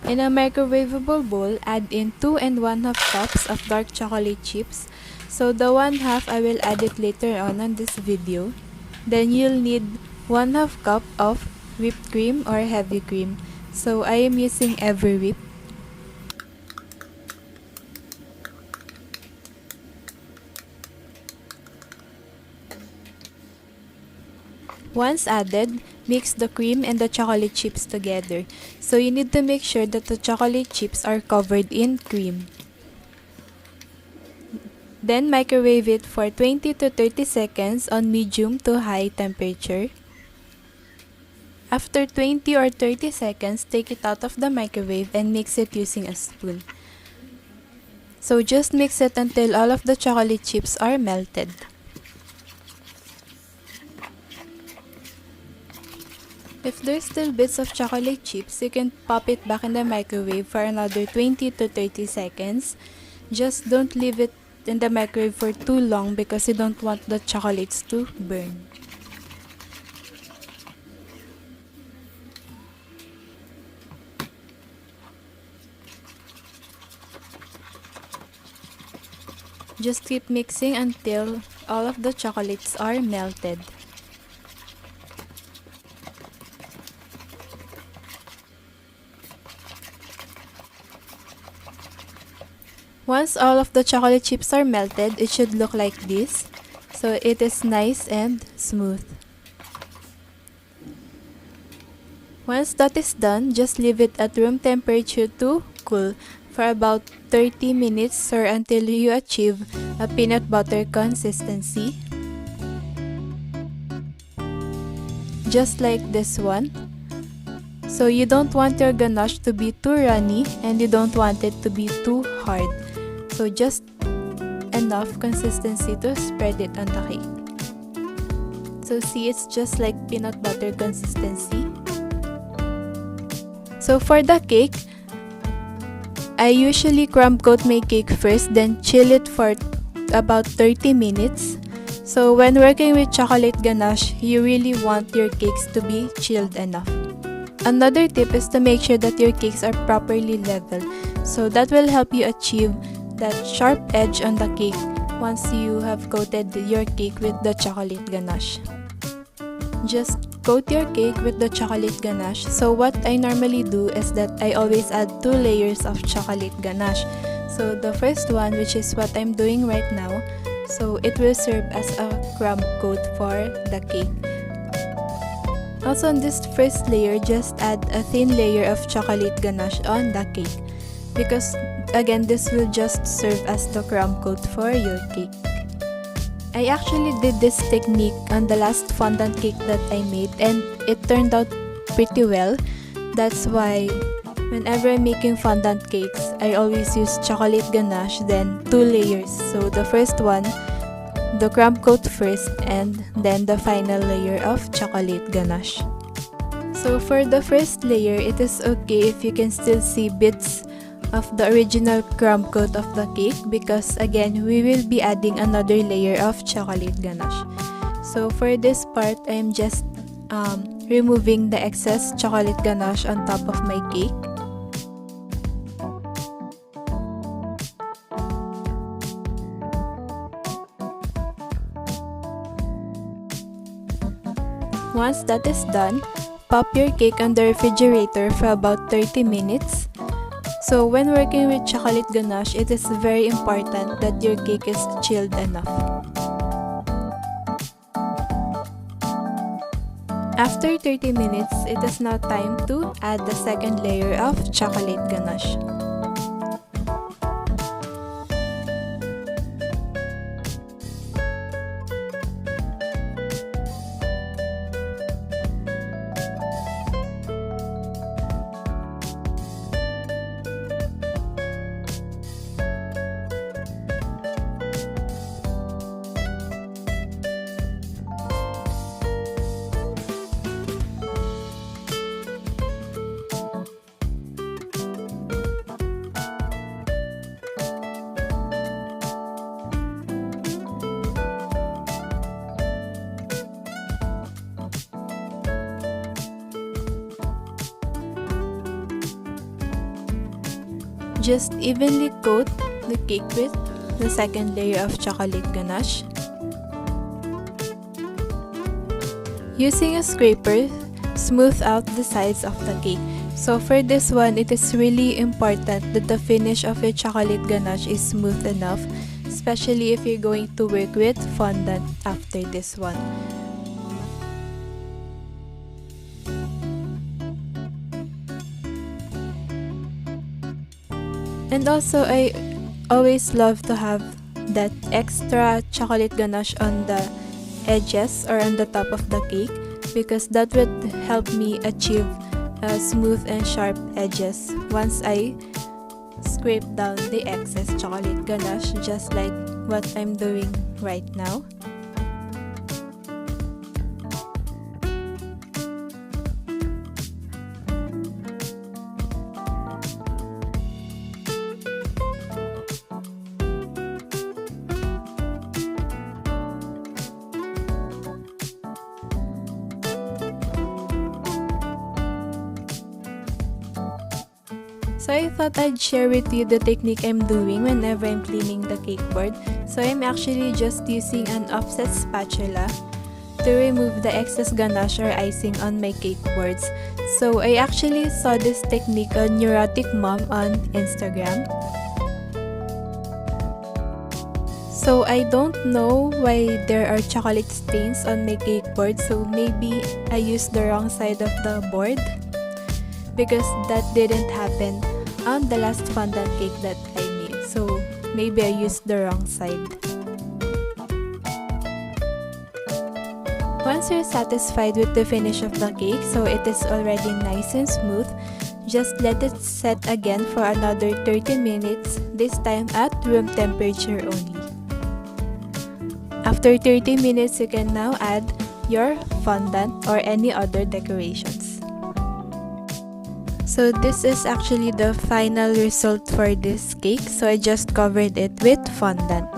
In a microwavable bowl, add in 2 and 1/2 cups of dark chocolate chips. So the 1/2 I will add it later on this video. Then you'll need 1/2 cup of whipped cream or heavy cream. So I am using Everwhip. Once added, mix the cream and the chocolate chips together. So you need to make sure that the chocolate chips are covered in cream. Then microwave it for 20 to 30 seconds on medium to high temperature. After 20 or 30 seconds, take it out of the microwave and mix it using a spoon. So just mix it until all of the chocolate chips are melted. If there's still bits of chocolate chips, you can pop it back in the microwave for another 20 to 30 seconds. Just don't leave it in the microwave for too long because you don't want the chocolates to burn. Just keep mixing until all of the chocolates are melted. Once all of the chocolate chips are melted, it should look like this. So it is nice and smooth. Once that is done, just leave it at room temperature to cool for about 30 minutes or until you achieve a peanut butter consistency. Just like this one. So you don't want your ganache to be too runny and you don't want it to be too hard. So just enough consistency to spread it on the cake. So see, it's just like peanut butter consistency. So for the cake, I usually crumb coat my cake first, then chill it for about 30 minutes. So when working with chocolate ganache, you really want your cakes to be chilled enough. Another tip is to make sure that your cakes are properly level. So that will help you achieve that sharp edge on the cake once you have coated your cake with the chocolate ganache. Just coat your cake with the chocolate ganache. So what I normally do is that I always add 2 layers of chocolate ganache. So the first one, which is what I'm doing right now, so it will serve as a crumb coat for the cake. Also on this first layer, just add a thin layer of chocolate ganache on the cake. Because again, this will just serve as the crumb coat for your cake. I actually did this technique on the last fondant cake that I made and it turned out pretty well. That's why whenever I'm making fondant cakes, I always use chocolate ganache, then 2 layers. So the first one, the crumb coat first, and then the final layer of chocolate ganache. So for the first layer, it is okay if you can still see bits of the original crumb coat of the cake because again, we will be adding another layer of chocolate ganache. So for this part, I am just removing the excess chocolate ganache on top of my cake. Once that is done, pop your cake on the refrigerator for about 30 minutes. So when working with chocolate ganache, it is very important that your cake is chilled enough. After 30 minutes, it is now time to add the second layer of chocolate ganache. just evenly coat the cake with the second layer of chocolate ganache. Using a scraper, smooth out the sides of the cake. So for this one, it is really important that the finish of your chocolate ganache is smooth enough, especially if you're going to work with fondant after this one. And also, I always love to have that extra chocolate ganache on the edges or on the top of the cake, because that would help me achieve smooth and sharp edges once I scrape down the excess chocolate ganache, just like what I'm doing right now. So I thought I'd share with you the technique I'm doing whenever I'm cleaning the cake board. So I'm actually just using an offset spatula to remove the excess ganache or icing on my cake boards. So I actually saw this technique on Neurotic Mom on Instagram. So I don't know why there are chocolate stains on my cake board, so maybe I used the wrong side of the board, because that didn't happen on the last fondant cake that I made. So maybe I used the wrong side. Once you're satisfied with the finish of the cake, so it is already nice and smooth, just let it set again for another 30 minutes, this time at room temperature only. After 30 minutes, you can now add your fondant or any other decorations. So this is actually the final result for this cake. So I just covered it with fondant.